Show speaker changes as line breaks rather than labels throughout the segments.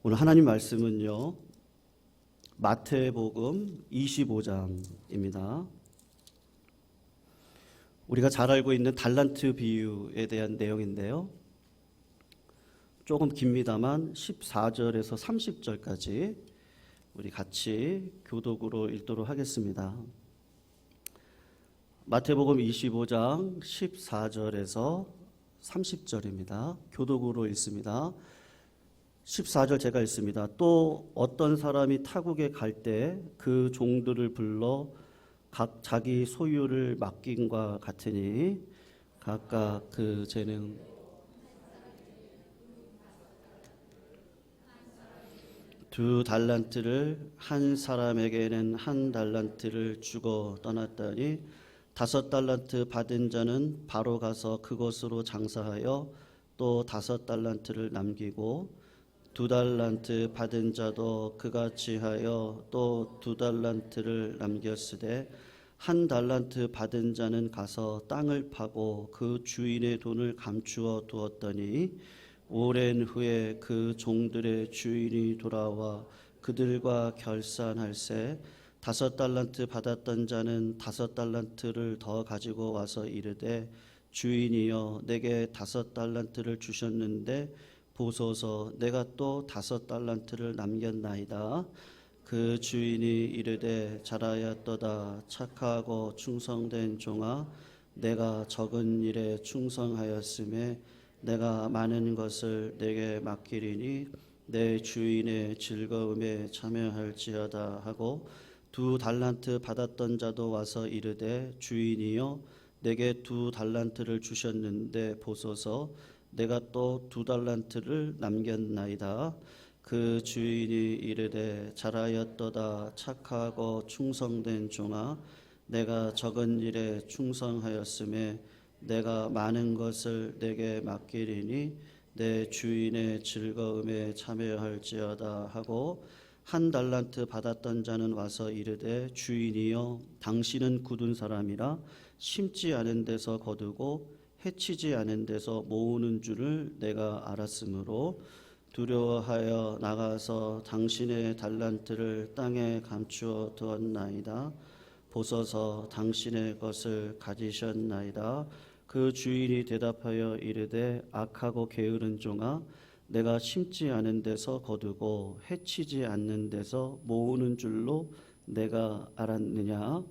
오늘 하나님 말씀은요, 마태복음 25장입니다. 우리가 잘 알고 있는 달란트 비유에 대한 내용인데요. 조금 깁니다만 14절에서 30절까지 우리 같이 교독으로 읽도록 하겠습니다. 마태복음 25장 14절에서 30절입니다. 교독으로 읽습니다. 14절 제가 읽습니다. 또 어떤 사람이 타국에 갈 때 그 종들을 불러 각 자기 소유를 맡김과 같으니 각각 그 재능 두 달란트를 한 사람에게는 한 달란트를 주고 떠났더니 5달란트 받은 자는 바로 가서 그것으로 장사하여 또 5달란트를 남기고 2달란트 받은 자도 그같이 하여 또 2달란트를 남겼으되 1달란트 받은 자는 가서 땅을 파고 그 주인의 돈을 감추어 두었더니 오랜 후에 그 종들의 주인이 돌아와 그들과 결산할세 5달란트 받았던 자는 5달란트를 더 가지고 와서 이르되 주인이여 내게 5달란트를 주셨는데 보소서 내가 또 5달란트를 남겼나이다. 그 주인이 이르되 잘하였도다 착하고 충성된 종아 내가 적은 일에 충성하였음에 내가 많은 것을 내게 맡기리니 내 주인의 즐거움에 참여할지어다 하고 2달란트 받았던 자도 와서 이르되 주인이여 내게 2달란트를 주셨는데 보소서 내가 또 2달란트를 남겼나이다. 그 주인이 이르되 잘하였도다 착하고 충성된 종아 내가 적은 일에 충성하였음에 내가 많은 것을 내게 맡기리니 내 주인의 즐거움에 참여할지어다 하고 1달란트 받았던 자는 와서 이르되 주인이여 당신은 굳은 사람이라 심지 않은 데서 거두고 해치지 않은 데서 모으는 줄을 내가 알았으므로 두려워하여 나가서 당신의 달란트를 땅에 감추어 두었나이다. 보소서 당신의 것을 가지셨나이다. 그 주인이 대답하여 이르되 악하고 게으른 종아 내가 심지 않은 데서 거두고 해치지 않는 데서 모으는 줄로 내가 알았느냐.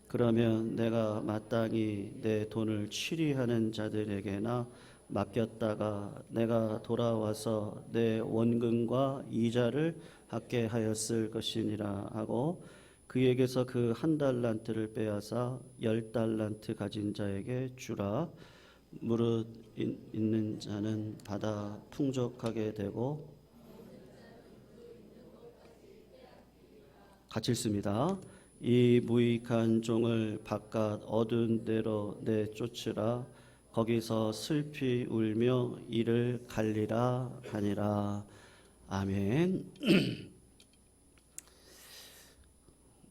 그러면 내가 마땅히 내 돈을 취리하는 자들에게나 맡겼다가 내가 돌아와서 내 원금과 이자를 받게 하였을 것이니라 하고 그에게서 그 1달란트를 빼앗아 10달란트 가진 자에게 주라. 무릇 있는 자는 받아 풍족하게 되고 같이 읽습니다. 이 무익한 종을 바깥 어두운 데로 내쫓으라. 거기서 슬피 울며 이를 갈리라 하니라. 아멘.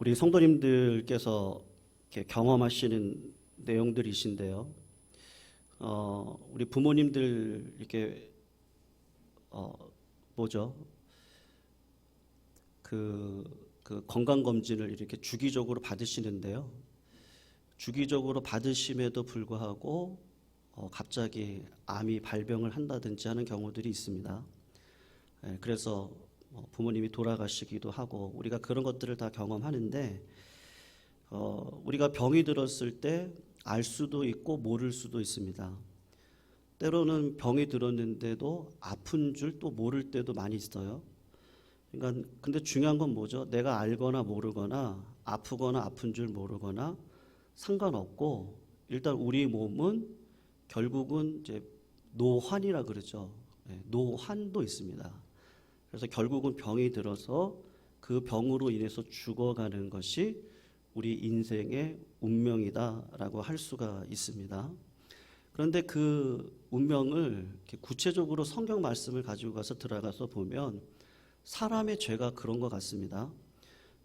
우리 성도님들께서 이렇게 경험하시는 내용들이신데요. 우리 부모님들 이렇게 뭐죠? 그 건강검진을 이렇게 주기적으로 받으시는데요. 주기적으로 받으심에도 불구하고 갑자기 암이 발병을 한다든지 하는 경우들이 있습니다. 그래서 부모님이 돌아가시기도 하고 우리가 그런 것들을 다 경험하는데 우리가 병이 들었을 때 알 수도 있고 모를 수도 있습니다. 때로는 병이 들었는데도 아픈 줄 또 모를 때도 많이 있어요. 그러니까 근데 중요한 건 뭐죠? 내가 알거나 모르거나 아프거나 아픈 줄 모르거나 상관없고 일단 우리 몸은 결국은 이제 노환이라 그러죠. 노환도 있습니다. 그래서 결국은 병이 들어서 그 병으로 인해서 죽어가는 것이 우리 인생의 운명이다라고 할 수가 있습니다. 그런데 그 운명을 구체적으로 성경 말씀을 가지고 가서 들어가서 보면 사람의 죄가 그런 것 같습니다.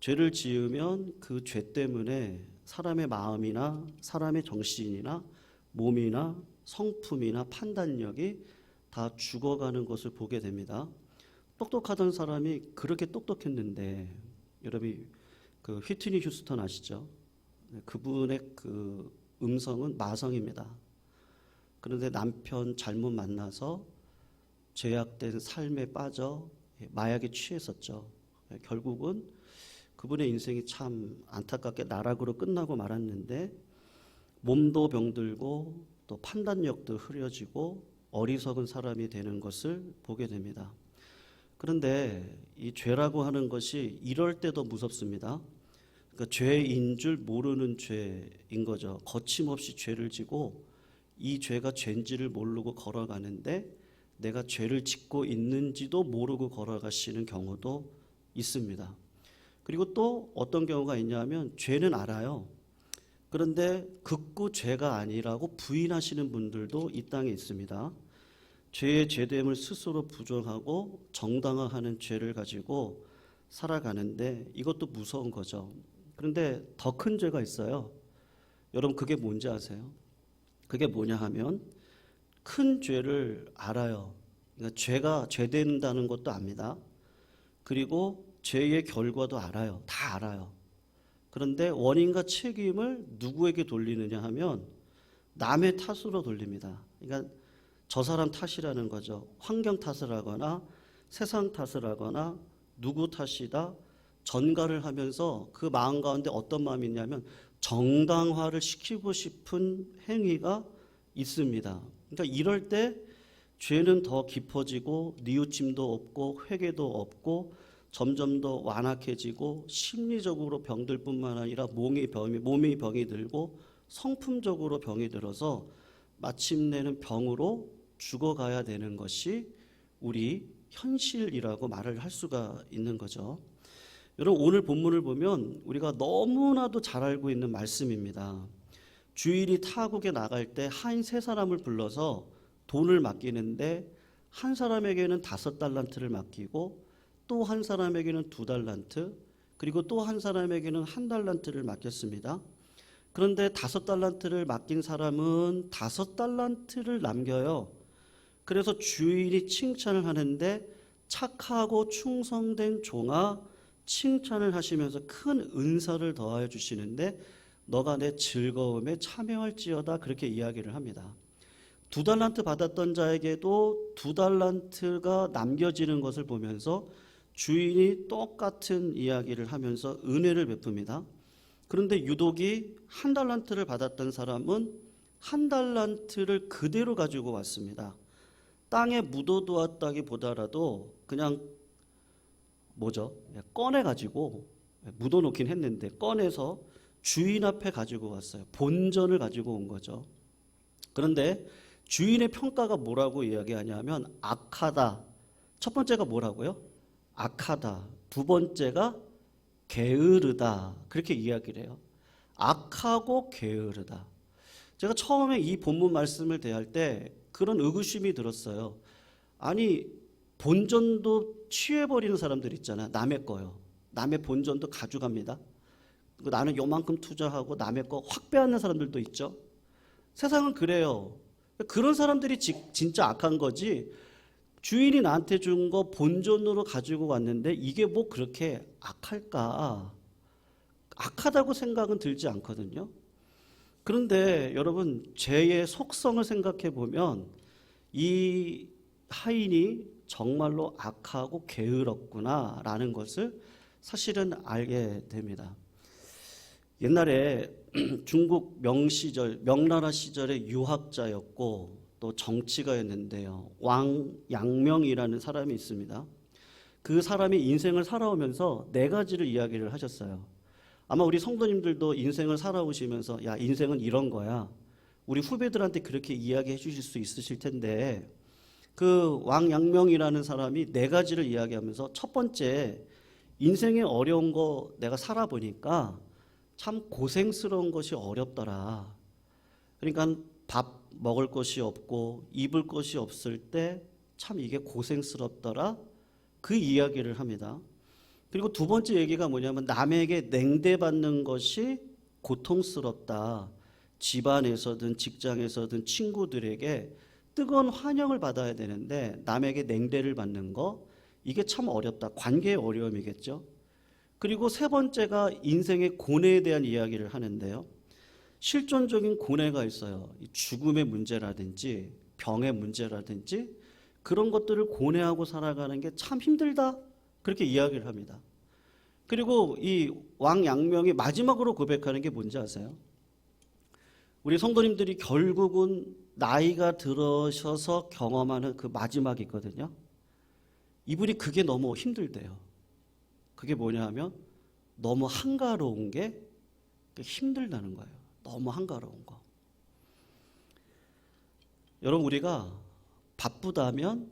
죄를 지으면 그 죄 때문에 사람의 마음이나 사람의 정신이나 몸이나 성품이나 판단력이 다 죽어가는 것을 보게 됩니다. 똑똑하던 사람이 그렇게 똑똑했는데, 여러분이 그 휘트니 휴스턴 아시죠? 그분의 그 음성은 마성입니다. 그런데 남편 잘못 만나서 죄악된 삶에 빠져 마약에 취했었죠. 결국은 그분의 인생이 참 안타깝게 나락으로 끝나고 말았는데, 몸도 병들고 또 판단력도 흐려지고 어리석은 사람이 되는 것을 보게 됩니다. 그런데 이 죄라고 하는 것이 이럴 때도 무섭습니다. 그러니까 죄인 줄 모르는 죄인 거죠. 거침없이 죄를 지고 이 죄가 죄인지를 모르고 걸어가는데 내가 죄를 짓고 있는지도 모르고 걸어가시는 경우도 있습니다. 그리고 또 어떤 경우가 있냐면 죄는 알아요. 그런데 극구 죄가 아니라고 부인하시는 분들도 이 땅에 있습니다. 죄의 죄됨을 스스로 부정하고 정당화하는 죄를 가지고 살아가는데 이것도 무서운 거죠. 그런데 더 큰 죄가 있어요. 여러분 그게 뭔지 아세요? 그게 뭐냐 하면 큰 죄를 알아요. 그러니까 죄가 죄된다는 것도 압니다. 그리고 죄의 결과도 알아요. 다 알아요. 그런데 원인과 책임을 누구에게 돌리느냐 하면 남의 탓으로 돌립니다. 그러니까 저 사람 탓이라는 거죠. 환경 탓을 하거나 세상 탓을 하거나 누구 탓이다 전가를 하면서 그 마음 가운데 어떤 마음이 있냐면 정당화를 시키고 싶은 행위가 있습니다. 그러니까 이럴 때 죄는 더 깊어지고 뉘우침도 없고 회개도 없고 점점 더 완악해지고 심리적으로 병들 뿐만 아니라 몸이 병이 들고 성품적으로 병이 들어서 마침내는 병으로 죽어가야 되는 것이 우리 현실이라고 말을 할 수가 있는 거죠. 여러분 오늘 본문을 보면 우리가 너무나도 잘 알고 있는 말씀입니다. 주일이 타국에 나갈 때 한 세 사람을 불러서 돈을 맡기는데 한 사람에게는 5달란트를 맡기고 또 한 사람에게는 2달란트 그리고 또 한 사람에게는 1달란트를 맡겼습니다. 그런데 5달란트를 맡긴 사람은 5달란트를 남겨요. 그래서 주인이 칭찬을 하는데 착하고 충성된 종아 칭찬을 하시면서 큰 은사를 더하여 주시는데 너가 내 즐거움에 참여할지어다 그렇게 이야기를 합니다. 2달란트 받았던 자에게도 2달란트가 남겨지는 것을 보면서 주인이 똑같은 이야기를 하면서 은혜를 베풉니다. 그런데 유독이 1달란트를 받았던 사람은 1달란트를 그대로 가지고 왔습니다. 땅에 묻어두었다기보다라도 그냥 꺼내가지고 묻어놓긴 했는데 꺼내서 주인 앞에 가지고 왔어요. 본전을 가지고 온 거죠. 그런데 주인의 평가가 뭐라고 이야기하냐면 악하다. 첫 번째가 뭐라고요? 악하다. 두 번째가 게으르다. 그렇게 이야기를 해요. 악하고 게으르다. 제가 처음에 이 본문 말씀을 대할 때 그런 의구심이 들었어요. 아니 본전도 취해버리는 사람들 있잖아요. 남의 거요. 남의 본전도 가져갑니다. 나는 요만큼 투자하고 남의 거 확 빼앗는 사람들도 있죠. 세상은 그래요. 그런 사람들이 진짜 악한 거지. 주인이 나한테 준 거 본전으로 가지고 왔는데 이게 뭐 그렇게 악할까? 악하다고 생각은 들지 않거든요. 그런데 여러분 죄의 속성을 생각해 보면 이 하인이 정말로 악하고 게으렀구나라는 것을 사실은 알게 됩니다. 옛날에 중국 명나라 시절의 유학자였고 또 정치가였는데요. 왕 양명이라는 사람이 있습니다. 그 사람이 인생을 살아오면서 4가지를 이야기를 하셨어요. 아마 우리 성도님들도 인생을 살아오시면서 야 인생은 이런 거야. 우리 후배들한테 그렇게 이야기해 주실 수 있으실 텐데 그 왕양명이라는 사람이 4가지를 이야기하면서 첫 번째 인생의 어려운 거 내가 살아보니까 참 고생스러운 것이 어렵더라. 그러니까 밥 먹을 것이 없고 입을 것이 없을 때 참 이게 고생스럽더라. 그 이야기를 합니다. 그리고 두 번째 얘기가 뭐냐면 남에게 냉대받는 것이 고통스럽다. 집안에서든 직장에서든 친구들에게 뜨거운 환영을 받아야 되는데 남에게 냉대를 받는 거 이게 참 어렵다. 관계의 어려움이겠죠. 그리고 세 번째가 인생의 고뇌에 대한 이야기를 하는데요. 실존적인 고뇌가 있어요. 죽음의 문제라든지 병의 문제라든지 그런 것들을 고뇌하고 살아가는 게 참 힘들다. 그렇게 이야기를 합니다. 그리고 이 왕양명이 마지막으로 고백하는 게 뭔지 아세요? 우리 성도님들이 결국은 나이가 들으셔서 경험하는 그 마지막이 있거든요. 이분이 그게 너무 힘들대요. 그게 뭐냐 하면 너무 한가로운 게 힘들다는 거예요. 너무 한가로운 거. 여러분, 우리가 바쁘다면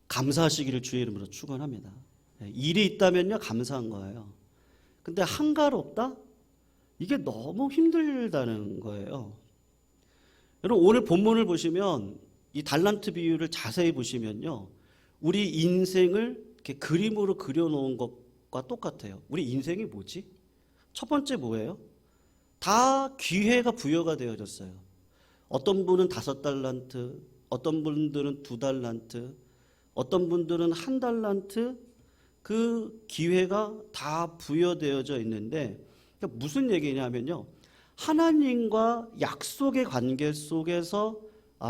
감사하시기를 주의 이름으로 축원합니다. 일이 있다면요 감사한 거예요. 근데 한가롭다? 이게 너무 힘들다는 거예요. 여러분, 오늘 본문을 보시면 이 달란트 비유를 자세히 보시면요, 우리 인생을 이렇게 그림으로 그려놓은 것과 똑같아요. 우리 인생이 뭐지? 첫 번째 뭐예요? 다 기회가 부여가 되어졌어요. 어떤 분은 5달란트, 어떤 분들은 2달란트, 어떤 분들은 1달란트, 그 기회가 다 부여되어져 있는데, 그러니까 무슨 얘기냐면요, 하나님과 약속의 관계 속에서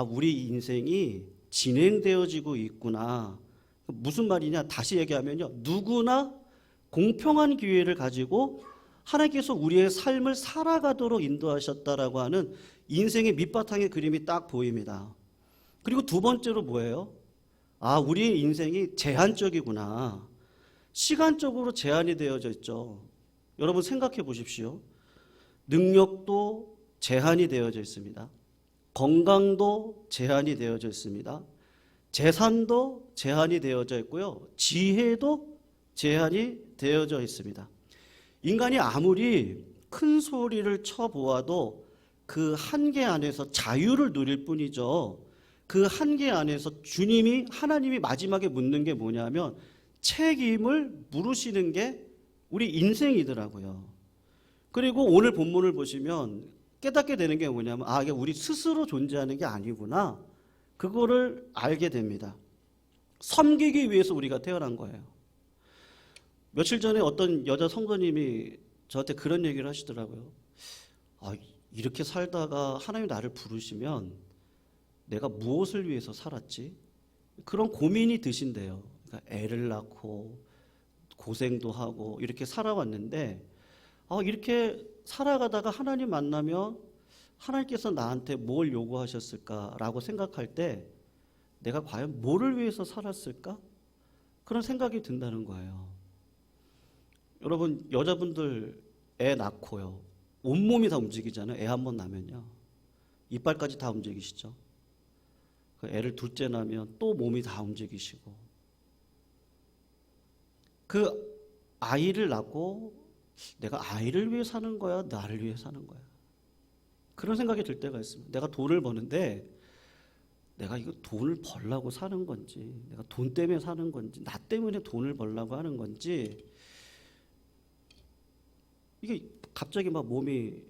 우리 인생이 진행되어지고 있구나. 무슨 말이냐? 다시 얘기하면요, 누구나 공평한 기회를 가지고 하나님께서 우리의 삶을 살아가도록 인도하셨다라고 하는 인생의 밑바탕의 그림이 딱 보입니다. 그리고 두 번째로 뭐예요? 우리의 인생이 제한적이구나. 시간적으로 제한이 되어져 있죠. 여러분 생각해 보십시오. 능력도 제한이 되어져 있습니다. 건강도 제한이 되어져 있습니다. 재산도 제한이 되어져 있고요. 지혜도 제한이 되어져 있습니다. 인간이 아무리 큰 소리를 쳐보아도 그 한계 안에서 자유를 누릴 뿐이죠. 그 한계 안에서 하나님이 마지막에 묻는 게 뭐냐면 책임을 물으시는 게 우리 인생이더라고요. 그리고 오늘 본문을 보시면 깨닫게 되는 게 뭐냐면 이게 우리 스스로 존재하는 게 아니구나. 그거를 알게 됩니다. 섬기기 위해서 우리가 태어난 거예요. 며칠 전에 어떤 여자 성도님이 저한테 그런 얘기를 하시더라고요. 이렇게 살다가 하나님이 나를 부르시면 내가 무엇을 위해서 살았지? 그런 고민이 드신대요. 그러니까 애를 낳고 고생도 하고 이렇게 살아왔는데 이렇게 살아가다가 하나님 만나면 하나님께서 나한테 뭘 요구하셨을까라고 생각할 때 내가 과연 뭐를 위해서 살았을까? 그런 생각이 든다는 거예요. 여러분, 여자분들 애 낳고요, 온몸이 다 움직이잖아요. 애 한 번 낳으면요, 이빨까지 다 움직이시죠. 그 애를 둘째 낳으면 또 몸이 다 움직이시고, 그 아이를 낳고 내가 아이를 위해 사는 거야, 나를 위해 사는 거야, 그런 생각이 들 때가 있습니다. 내가 돈을 버는데 내가 이거 돈을 벌려고 사는 건지, 내가 돈 때문에 사는 건지, 나 때문에 돈을 벌려고 하는 건지, 이게 갑자기 막 몸이,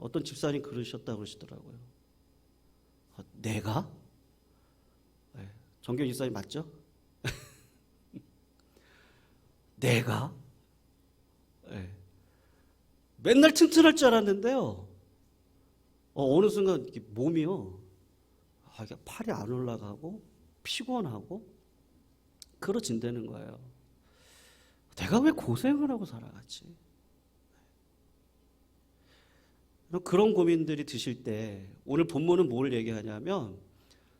어떤 집사님 그러셨다고 그러시더라고요. 내가? 정경 집사님 맞죠? 내가? 맨날 튼튼할 줄 알았는데요, 어느 순간 이렇게 몸이요, 이게 팔이 안 올라가고 피곤하고 그러진다는 거예요. 내가 왜 고생을 하고 살아갔지? 그런 고민들이 드실 때 오늘 본문은 뭘 얘기하냐면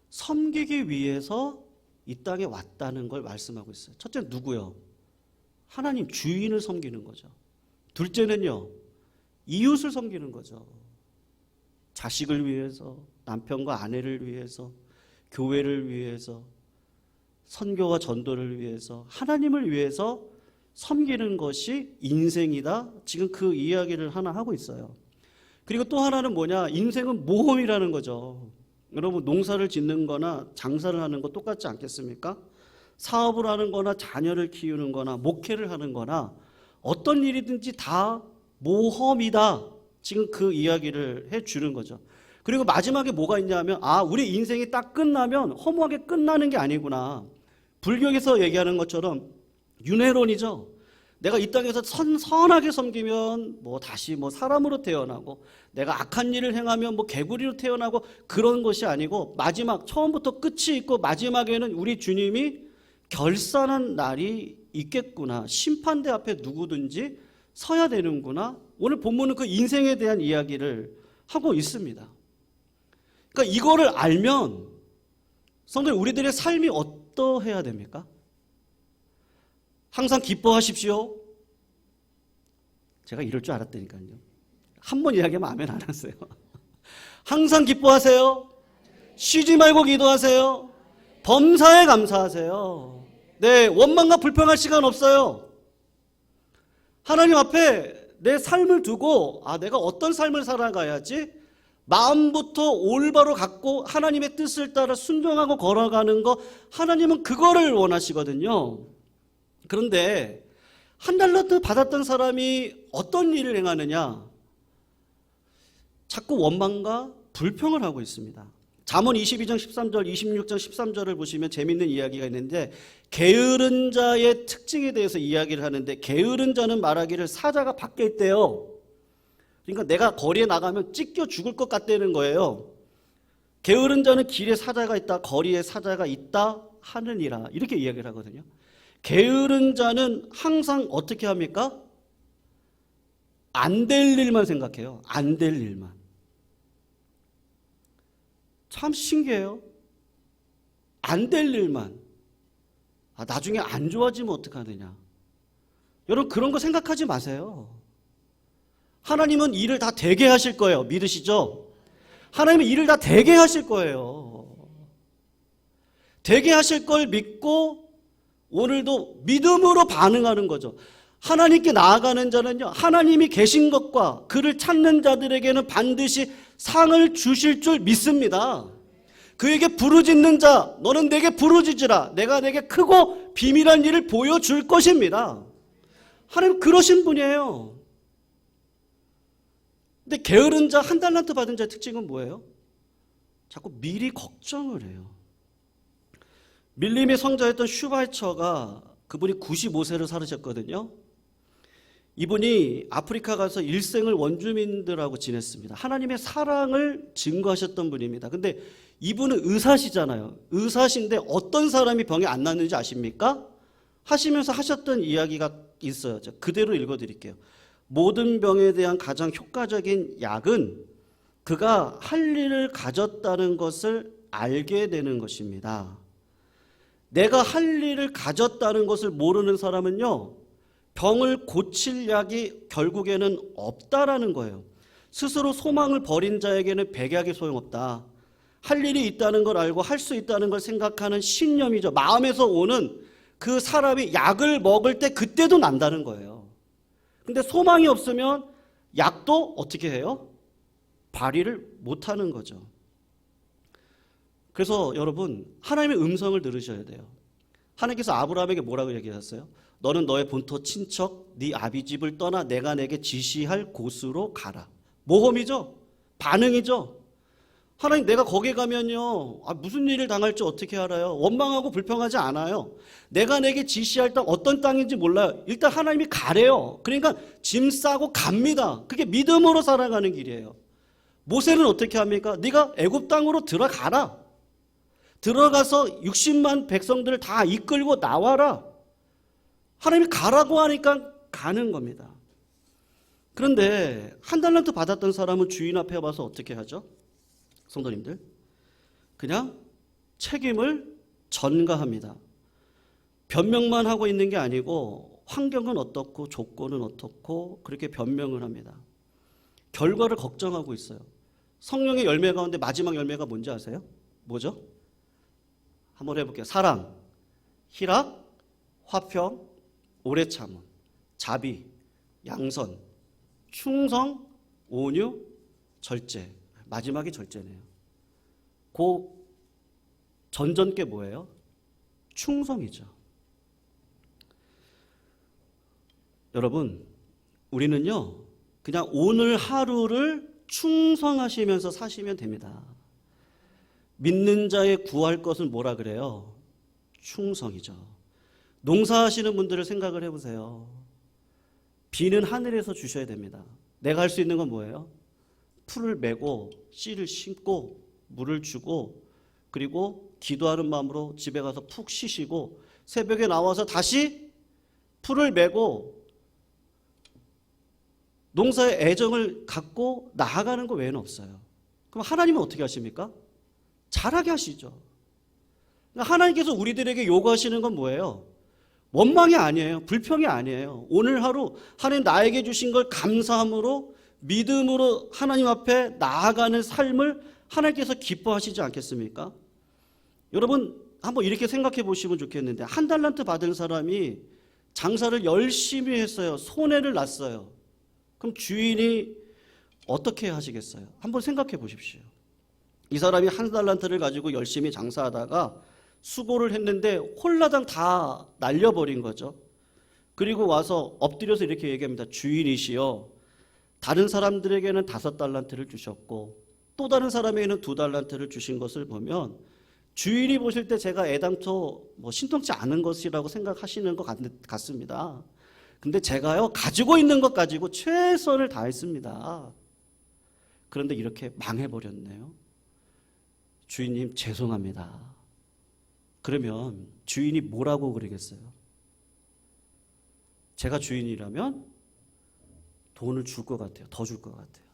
섬기기 위해서 이 땅에 왔다는 걸 말씀하고 있어요. 첫째 누구요? 하나님, 주인을 섬기는 거죠. 둘째는요, 이웃을 섬기는 거죠. 자식을 위해서, 남편과 아내를 위해서, 교회를 위해서, 선교와 전도를 위해서, 하나님을 위해서 섬기는 것이 인생이다. 지금 그 이야기를 하나 하고 있어요. 그리고 또 하나는 뭐냐? 인생은 모험이라는 거죠. 여러분, 농사를 짓는 거나 장사를 하는 거 똑같지 않겠습니까? 사업을 하는 거나 자녀를 키우는 거나 목회를 하는 거나 어떤 일이든지 다 모험이다. 지금 그 이야기를 해주는 거죠. 그리고 마지막에 뭐가 있냐면 우리 인생이 딱 끝나면 허무하게 끝나는 게 아니구나. 불교에서 얘기하는 것처럼 윤회론이죠. 내가 이 땅에서 선하게 섬기면 다시 사람으로 태어나고, 내가 악한 일을 행하면 개구리로 태어나고, 그런 것이 아니고 마지막 처음부터 끝이 있고 마지막에는 우리 주님이 결산한 날이 있겠구나. 심판대 앞에 누구든지 서야 되는구나. 오늘 본문은 그 인생에 대한 이야기를 하고 있습니다. 그러니까 이거를 알면 성도님, 우리들의 삶이 어떠해야 됩니까? 항상 기뻐하십시오. 제가 이럴 줄 알았다니까요. 한 번 이야기하면 아멘 안 하세요. 항상 기뻐하세요. 쉬지 말고 기도하세요. 범사에 감사하세요. 네, 원망과 불평할 시간 없어요. 하나님 앞에 내 삶을 두고 내가 어떤 삶을 살아가야지 마음부터 올바로 갖고 하나님의 뜻을 따라 순종하고 걸어가는 거, 하나님은 그거를 원하시거든요. 그런데 한 달란트 받았던 사람이 어떤 일을 행하느냐? 자꾸 원망과 불평을 하고 있습니다. 잠언 22장 13절, 26장 13절을 보시면 재밌는 이야기가 있는데, 게으른 자의 특징에 대해서 이야기를 하는데, 게으른 자는 말하기를 사자가 밖에 있대요. 그러니까 내가 거리에 나가면 찢겨 죽을 것 같다는 거예요. 게으른 자는 길에 사자가 있다, 거리에 사자가 있다 하느니라, 이렇게 이야기를 하거든요. 게으른 자는 항상 어떻게 합니까? 안 될 일만 생각해요. 안 될 일만. 참 신기해요. 안 될 일만. 나중에 안 좋아지면 어떡하느냐. 여러분, 그런 거 생각하지 마세요. 하나님은 일을 다 되게 하실 거예요. 믿으시죠? 하나님은 일을 다 되게 하실 거예요. 되게 하실 걸 믿고 오늘도 믿음으로 반응하는 거죠. 하나님께 나아가는 자는요, 하나님이 계신 것과 그를 찾는 자들에게는 반드시 상을 주실 줄 믿습니다. 그에게 부르짖는 자, 너는 내게 부르짖으라. 내가 내게 크고 비밀한 일을 보여줄 것입니다. 하나님 그러신 분이에요. 근데 게으른 자, 한 달란트 받은 자의 특징은 뭐예요? 자꾸 미리 걱정을 해요. 밀림의 성자였던 슈바이처가, 그분이 95세를 살으셨거든요. 이분이 아프리카 가서 일생을 원주민들하고 지냈습니다. 하나님의 사랑을 증거하셨던 분입니다. 근데 이분은 의사시잖아요. 의사신데 어떤 사람이 병이 안 낫는지 아십니까? 하시면서 하셨던 이야기가 있어요. 제가 그대로 읽어드릴게요. 모든 병에 대한 가장 효과적인 약은 그가 할 일을 가졌다는 것을 알게 되는 것입니다. 내가 할 일을 가졌다는 것을 모르는 사람은요, 병을 고칠 약이 결국에는 없다라는 거예요. 스스로 소망을 버린 자에게는 백약이 소용없다. 할 일이 있다는 걸 알고 할 수 있다는 걸 생각하는 신념이죠. 마음에서 오는 그 사람이 약을 먹을 때 그때도 난다는 거예요. 근데 소망이 없으면 약도 어떻게 해요? 발휘를 못하는 거죠. 그래서 여러분, 하나님의 음성을 들으셔야 돼요. 하나님께서 아브라함에게 뭐라고 얘기하셨어요? 너는 너의 본토 친척 네 아비 집을 떠나 내가 내게 지시할 곳으로 가라. 모험이죠. 반응이죠. 하나님, 내가 거기 가면요, 무슨 일을 당할지 어떻게 알아요? 원망하고 불평하지 않아요. 내가 내게 지시할 땅 어떤 땅인지 몰라요. 일단 하나님이 가래요. 그러니까 짐 싸고 갑니다. 그게 믿음으로 살아가는 길이에요. 모세는 어떻게 합니까? 네가 애굽 땅으로 들어가라. 들어가서 60만 백성들을 다 이끌고 나와라. 하나님이 가라고 하니까 가는 겁니다. 그런데 한 달란트 받았던 사람은 주인 앞에 와서 어떻게 하죠? 성도님들, 그냥 책임을 전가합니다. 변명만 하고 있는 게 아니고 환경은 어떻고 조건은 어떻고 그렇게 변명을 합니다. 결과를 걱정하고 있어요. 성령의 열매 가운데 마지막 열매가 뭔지 아세요? 뭐죠? 한번 해볼게요. 사랑, 희락, 화평, 오래 참음, 자비, 양선, 충성, 온유, 절제. 마지막이 절제네요. 그 전전 게 뭐예요? 충성이죠. 여러분, 우리는요, 그냥 오늘 하루를 충성하시면서 사시면 됩니다. 믿는 자의 구할 것은 뭐라 그래요? 충성이죠. 농사하시는 분들을 생각을 해보세요. 비는 하늘에서 주셔야 됩니다. 내가 할 수 있는 건 뭐예요? 풀을 메고 씨를 심고 물을 주고 그리고 기도하는 마음으로 집에 가서 푹 쉬시고 새벽에 나와서 다시 풀을 메고 농사에 애정을 갖고 나아가는 것 외에는 없어요. 그럼 하나님은 어떻게 하십니까? 잘하게 하시죠. 그러니까 하나님께서 우리들에게 요구하시는 건 뭐예요? 원망이 아니에요. 불평이 아니에요. 오늘 하루 하나님 나에게 주신 걸 감사함으로 믿음으로 하나님 앞에 나아가는 삶을 하나님께서 기뻐하시지 않겠습니까? 여러분 한번 이렇게 생각해 보시면 좋겠는데 한 달란트 받은 사람이 장사를 열심히 했어요. 손해를 났어요. 그럼 주인이 어떻게 하시겠어요? 한번 생각해 보십시오. 이 사람이 한 달란트를 가지고 열심히 장사하다가 수고를 했는데 홀라당 다 날려버린 거죠. 그리고 와서 엎드려서 이렇게 얘기합니다. 주인이시여, 다른 사람들에게는 5달란트를 주셨고 또 다른 사람에게는 2달란트를 주신 것을 보면 주인이 보실 때 제가 애당초 신통치 않은 것이라고 생각하시는 것 같습니다. 근데 제가요 가지고 있는 것 가지고 최선을 다했습니다. 그런데 이렇게 망해버렸네요. 주인님 죄송합니다. 그러면 주인이 뭐라고 그러겠어요? 제가 주인이라면 돈을 줄 것 같아요. 더 줄 것 같아요.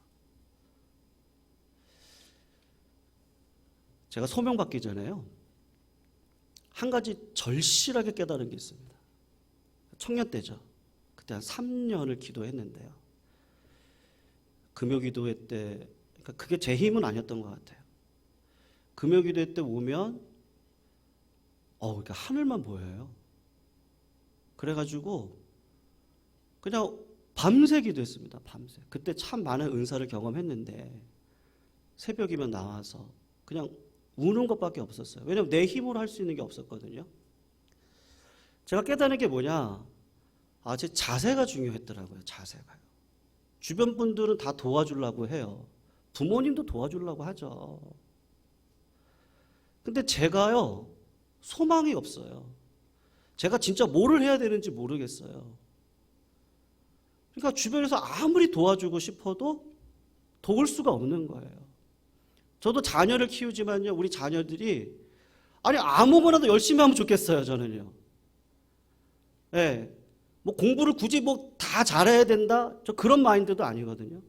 제가 소명받기 전에요. 한 가지 절실하게 깨달은 게 있습니다. 청년 때죠. 그때 한 3년을 기도했는데요. 금요기도회 때, 그러니까 그게 제 힘은 아니었던 것 같아요. 금요기도회 때 오면 그러니까 하늘만 보여요. 그래가지고 그냥 밤새 기도했습니다. 밤새. 그때 참 많은 은사를 경험했는데 새벽이면 나와서 그냥 우는 것밖에 없었어요. 왜냐하면 내 힘으로 할 수 있는 게 없었거든요. 제가 깨달은 게 뭐냐, 제 자세가 중요했더라고요. 자세가요. 주변 분들은 다 도와주려고 해요. 부모님도 도와주려고 하죠. 근데 제가요 소망이 없어요. 제가 진짜 뭐를 해야 되는지 모르겠어요. 그러니까 주변에서 아무리 도와주고 싶어도 도울 수가 없는 거예요. 저도 자녀를 키우지만요, 우리 자녀들이 아무거나도 열심히 하면 좋겠어요. 저는요. 네, 공부를 굳이 다 잘해야 된다, 저 그런 마인드도 아니거든요.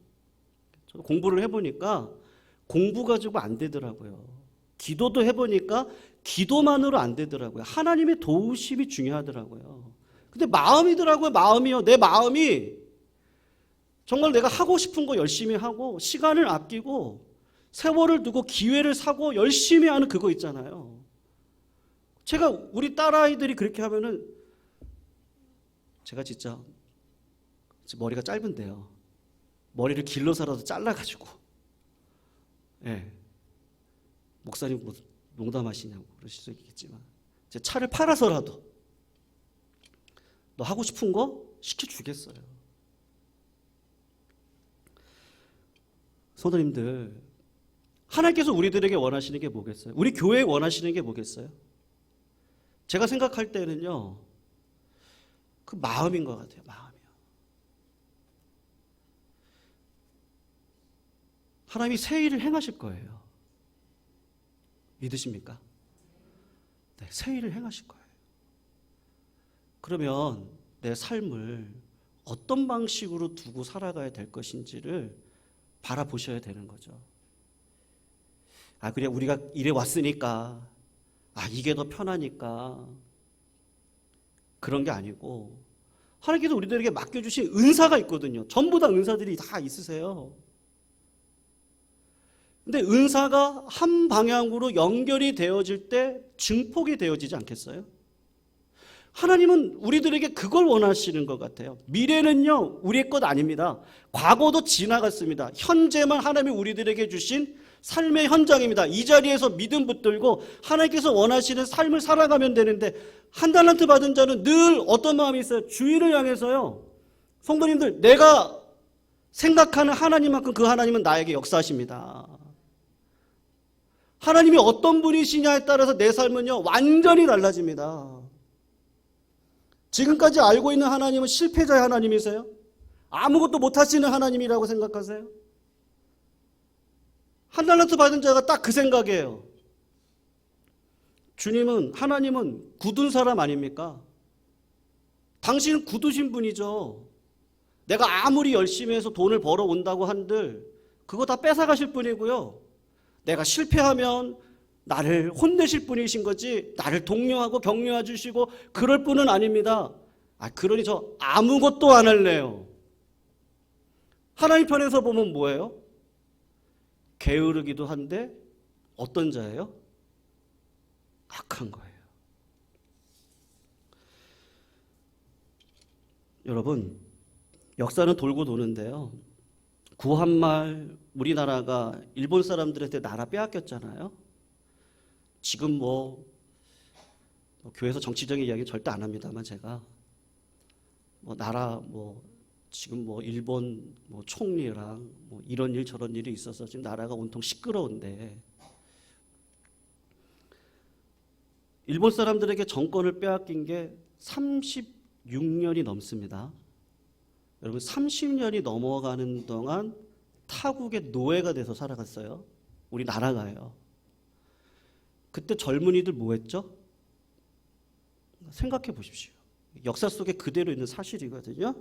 저도 공부를 해보니까 공부 가지고 안 되더라고요. 기도도 해보니까 기도만으로 안 되더라고요. 하나님의 도우심이 중요하더라고요. 근데 마음이더라고요. 마음이요. 내 마음이 정말 내가 하고 싶은 거 열심히 하고 시간을 아끼고 세월을 두고 기회를 사고 열심히 하는 그거 있잖아요. 제가 우리 딸아이들이 그렇게 하면은 제가 진짜 머리가 짧은데요. 머리를 길러서라도 잘라가지고 목사님 농담하시냐고 그러실 수 있겠지만 제 차를 팔아서라도 너 하고 싶은 거 시켜주겠어요. 성도님들, 하나님께서 우리들에게 원하시는 게 뭐겠어요? 우리 교회에 원하시는 게 뭐겠어요? 제가 생각할 때는요, 그 마음인 것 같아요. 마음이요. 하나님이 새 일을 행하실 거예요. 믿으십니까? 네, 새 일을 행하실 거예요. 그러면 내 삶을 어떤 방식으로 두고 살아가야 될 것인지를 바라보셔야 되는 거죠. 그래 우리가 이래 왔으니까 이게 더 편하니까 그런 게 아니고 하나님께서 우리들에게 맡겨주신 은사가 있거든요. 전부 다 은사들이 다 있으세요. 근데 은사가 한 방향으로 연결이 되어질 때 증폭이 되어지지 않겠어요? 하나님은 우리들에게 그걸 원하시는 것 같아요. 미래는요, 우리의 것 아닙니다. 과거도 지나갔습니다. 현재만 하나님이 우리들에게 주신 삶의 현장입니다. 이 자리에서 믿음 붙들고 하나님께서 원하시는 삶을 살아가면 되는데, 한 달란트 받은 자는 늘 어떤 마음이 있어요? 주인을 향해서요. 성도님들, 내가 생각하는 하나님만큼 그 하나님은 나에게 역사하십니다. 하나님이 어떤 분이시냐에 따라서 내 삶은요, 완전히 달라집니다. 지금까지 알고 있는 하나님은 실패자의 하나님이세요? 아무것도 못하시는 하나님이라고 생각하세요? 한 달란트 받은 자가 딱 그 생각이에요. 주님은, 하나님은 굳은 사람 아닙니까? 당신은 굳으신 분이죠. 내가 아무리 열심히 해서 돈을 벌어온다고 한들 그거 다 뺏어가실 분이고요. 내가 실패하면 나를 혼내실 분이신 거지 나를 독려하고 격려해 주시고 그럴 분은 아닙니다. 그러니 저 아무것도 안 할래요. 하나님 편에서 보면 뭐예요? 게으르기도 한데 어떤 자예요? 악한 거예요. 여러분, 역사는 돌고 도는데요. 구한말 우리나라가 일본 사람들한테 나라 빼앗겼잖아요. 지금 뭐 교회에서 정치적인 이야기 절대 안 합니다만 제가 나라 지금 일본 총리랑 이런 일 저런 일이 있어서 지금 나라가 온통 시끄러운데 일본 사람들에게 정권을 빼앗긴 게 36년이 넘습니다. 여러분 30년이 넘어가는 동안 타국의 노예가 돼서 살아갔어요. 우리 나라가요. 그때 젊은이들 뭐 했죠? 생각해 보십시오. 역사 속에 그대로 있는 사실이거든요.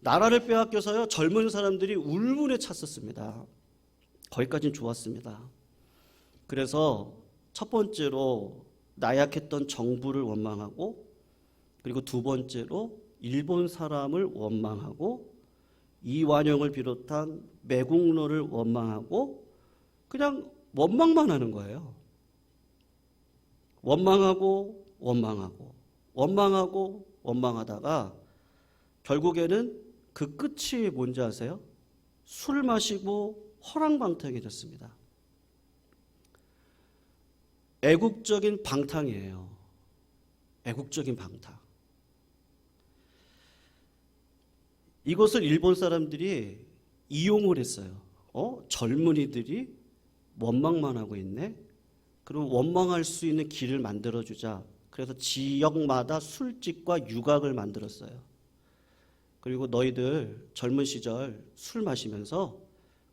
나라를 빼앗겨서요. 젊은 사람들이 울분에 찼었습니다. 거기까지는 좋았습니다. 그래서 첫 번째로 나약했던 정부를 원망하고 그리고 두 번째로 일본 사람을 원망하고 이완용을 비롯한 매국노를 원망하고 그냥 원망만 하는 거예요. 원망하고 원망하고 원망하고 원망하다가 결국에는 그 끝이 뭔지 아세요? 술 마시고 허랑방탕해졌습니다. 애국적인 방탕이에요. 애국적인 방탕. 이것을 일본 사람들이 이용을 했어요. 젊은이들이 원망만 하고 있네? 그럼 원망할 수 있는 길을 만들어주자. 그래서 지역마다 술집과 유각을 만들었어요. 그리고 너희들 젊은 시절 술 마시면서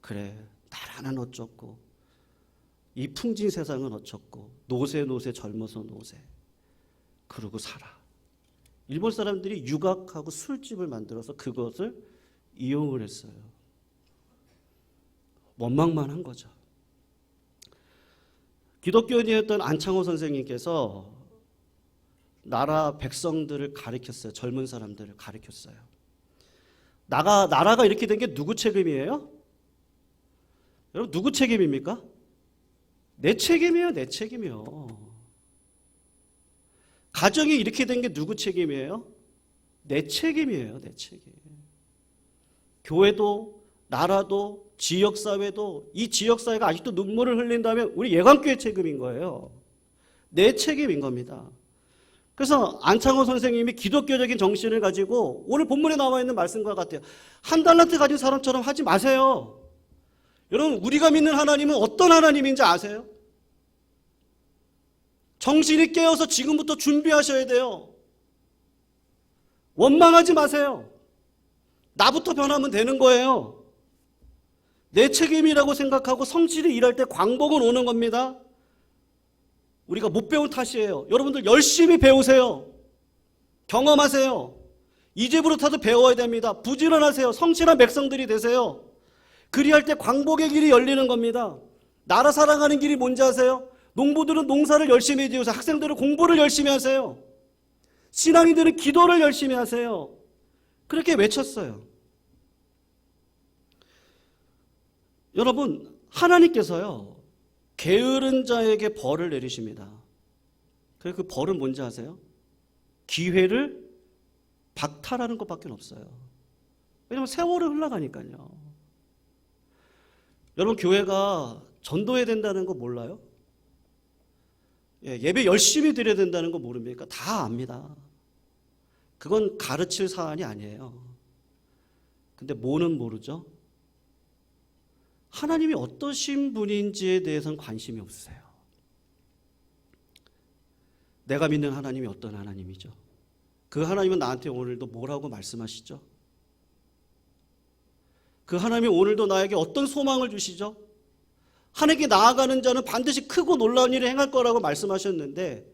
그래 나라는 어쩌고 이 풍진 세상은 어쩌고 노세 젊어서 노세 그러고 살아. 일본 사람들이 유각하고 술집을 만들어서 그것을 이용을 했어요. 원망만 한 거죠. 기독교인이었던 안창호 선생님께서 나라 백성들을 가르쳤어요. 젊은 사람들을 가르쳤어요. 나라가 이렇게 된 게 누구 책임이에요? 여러분 누구 책임입니까? 내 책임이에요. 내 책임이요. 가정이 이렇게 된 게 누구 책임이에요? 내 책임이에요. 내 책임. 교회도 나라도 지역사회도 이 지역사회가 아직도 눈물을 흘린다면 우리 예관교회 책임인 거예요. 내 책임인 겁니다. 그래서 안창호 선생님이 기독교적인 정신을 가지고 오늘 본문에 나와 있는 말씀과 같아요. 한 달란트 가진 사람처럼 하지 마세요. 여러분 우리가 믿는 하나님은 어떤 하나님인지 아세요? 정신이 깨어서 지금부터 준비하셔야 돼요. 원망하지 마세요. 나부터 변하면 되는 거예요. 내 책임이라고 생각하고 성실히 일할 때 광복은 오는 겁니다. 우리가 못 배운 탓이에요. 여러분들 열심히 배우세요. 경험하세요. 이제부터라도 배워야 됩니다. 부지런하세요. 성실한 백성들이 되세요. 그리할 때 광복의 길이 열리는 겁니다. 나라 살아가는 길이 뭔지 아세요? 농부들은 농사를 열심히 지으세요. 학생들은 공부를 열심히 하세요. 신앙인들은 기도를 열심히 하세요. 그렇게 외쳤어요. 여러분 하나님께서요 게으른 자에게 벌을 내리십니다. 그래서 그 벌은 뭔지 아세요? 기회를 박탈하는 것밖에 없어요. 왜냐하면 세월은 흘러가니까요. 여러분 교회가 전도해야 된다는 거 몰라요? 예배 열심히 드려야 된다는 거 모릅니까? 다 압니다. 그건 가르칠 사안이 아니에요. 근데 뭐는 모르죠? 하나님이 어떠신 분인지에 대해서는 관심이 없으세요. 내가 믿는 하나님이 어떤 하나님이죠? 그 하나님은 나한테 오늘도 뭐라고 말씀하시죠? 그 하나님이 오늘도 나에게 어떤 소망을 주시죠? 하나님께 나아가는 자는 반드시 크고 놀라운 일을 행할 거라고 말씀하셨는데,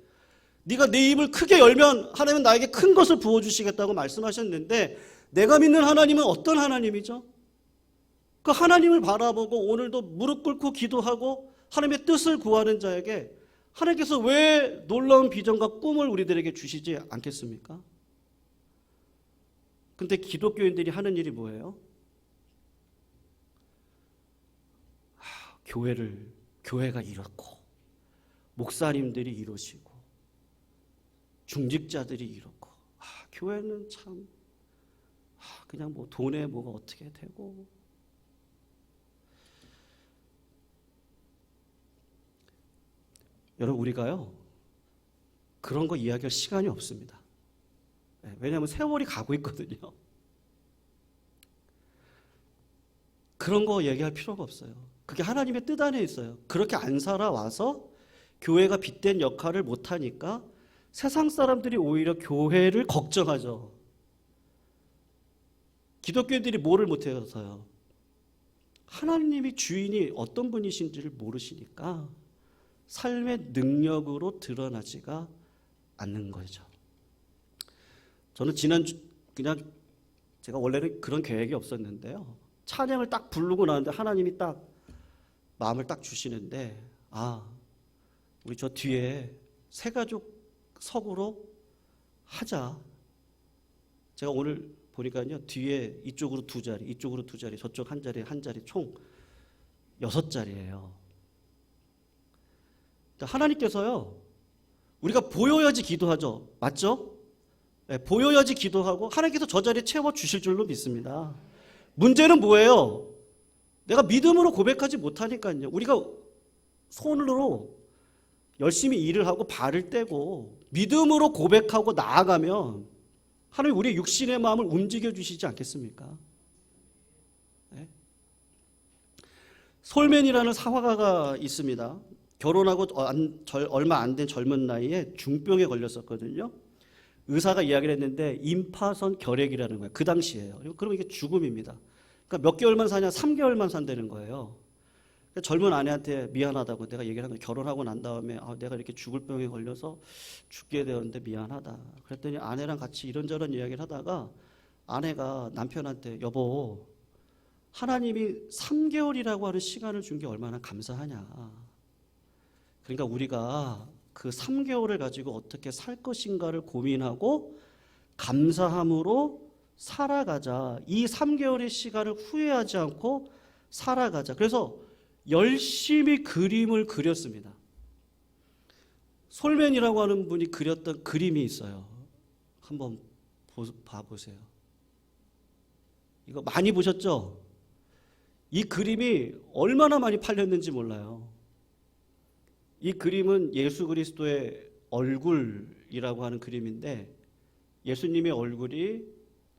네가 내 입을 크게 열면 하나님은 나에게 큰 것을 부어주시겠다고 말씀하셨는데, 내가 믿는 하나님은 어떤 하나님이죠? 그 하나님을 바라보고 오늘도 무릎 꿇고 기도하고 하나님의 뜻을 구하는 자에게 하나님께서 왜 놀라운 비전과 꿈을 우리들에게 주시지 않겠습니까? 근데 기독교인들이 하는 일이 뭐예요? 교회가 이렇고, 목사님들이 이러시고, 중직자들이 이렇고, 교회는 참, 그냥 뭐 돈에 뭐가 어떻게 되고. 여러분, 우리가요, 그런 거 이야기할 시간이 없습니다. 왜냐하면 세월이 가고 있거든요. 그런 거 얘기할 필요가 없어요. 그게 하나님의 뜻 안에 있어요. 그렇게 안 살아와서 교회가 빗댄 역할을 못하니까 세상 사람들이 오히려 교회를 걱정하죠. 기독교인들이 뭐를 못해서요? 하나님이 주인이 어떤 분이신지를 모르시니까 삶의 능력으로 드러나지가 않는 거죠. 저는 지난주 그냥 제가 원래는 그런 계획이 없었는데요. 찬양을 딱 부르고 나는데 하나님이 딱 마음을 딱 주시는데, 우리 저 뒤에 세 가족 석으로 하자. 제가 오늘 보니까요, 뒤에 이쪽으로 두 자리, 이쪽으로 두 자리, 저쪽 한 자리, 총 6자리예요. 하나님께서요, 우리가 보여야지 기도하죠. 맞죠? 네, 보여야지 기도하고 하나님께서 저 자리에 채워주실 줄로 믿습니다. 문제는 뭐예요? 내가 믿음으로 고백하지 못하니까요. 우리가 손으로 열심히 일을 하고 발을 떼고 믿음으로 고백하고 나아가면 하나님 우리의 육신의 마음을 움직여 주시지 않겠습니까? 네? 솔맨이라는 사화가가 있습니다. 결혼하고 얼마 안 된 젊은 나이에 중병에 걸렸었거든요. 의사가 이야기를 했는데 임파선 결핵이라는 거예요. 그 당시에요. 그럼 이게 죽음입니다. 그러니까 몇 개월만 사냐? 3개월만 산다는 거예요. 그러니까 젊은 아내한테 미안하다고 내가 얘기를 한 거예요. 결혼하고 난 다음에 내가 이렇게 죽을 병에 걸려서 죽게 되었는데 미안하다. 그랬더니 아내랑 같이 이런저런 이야기를 하다가 아내가 남편한테, 여보, 하나님이 3개월이라고 하는 시간을 준 게 얼마나 감사하냐. 그러니까 우리가 그 3개월을 가지고 어떻게 살 것인가를 고민하고 감사함으로 살아가자. 이 3개월의 시간을 후회하지 않고 살아가자. 그래서 열심히 그림을 그렸습니다. 솔맨이라고 하는 분이 그렸던 그림이 있어요. 한번 봐보세요. 이거 많이 보셨죠? 이 그림이 얼마나 많이 팔렸는지 몰라요. 이 그림은 예수 그리스도의 얼굴이라고 하는 그림인데, 예수님의 얼굴이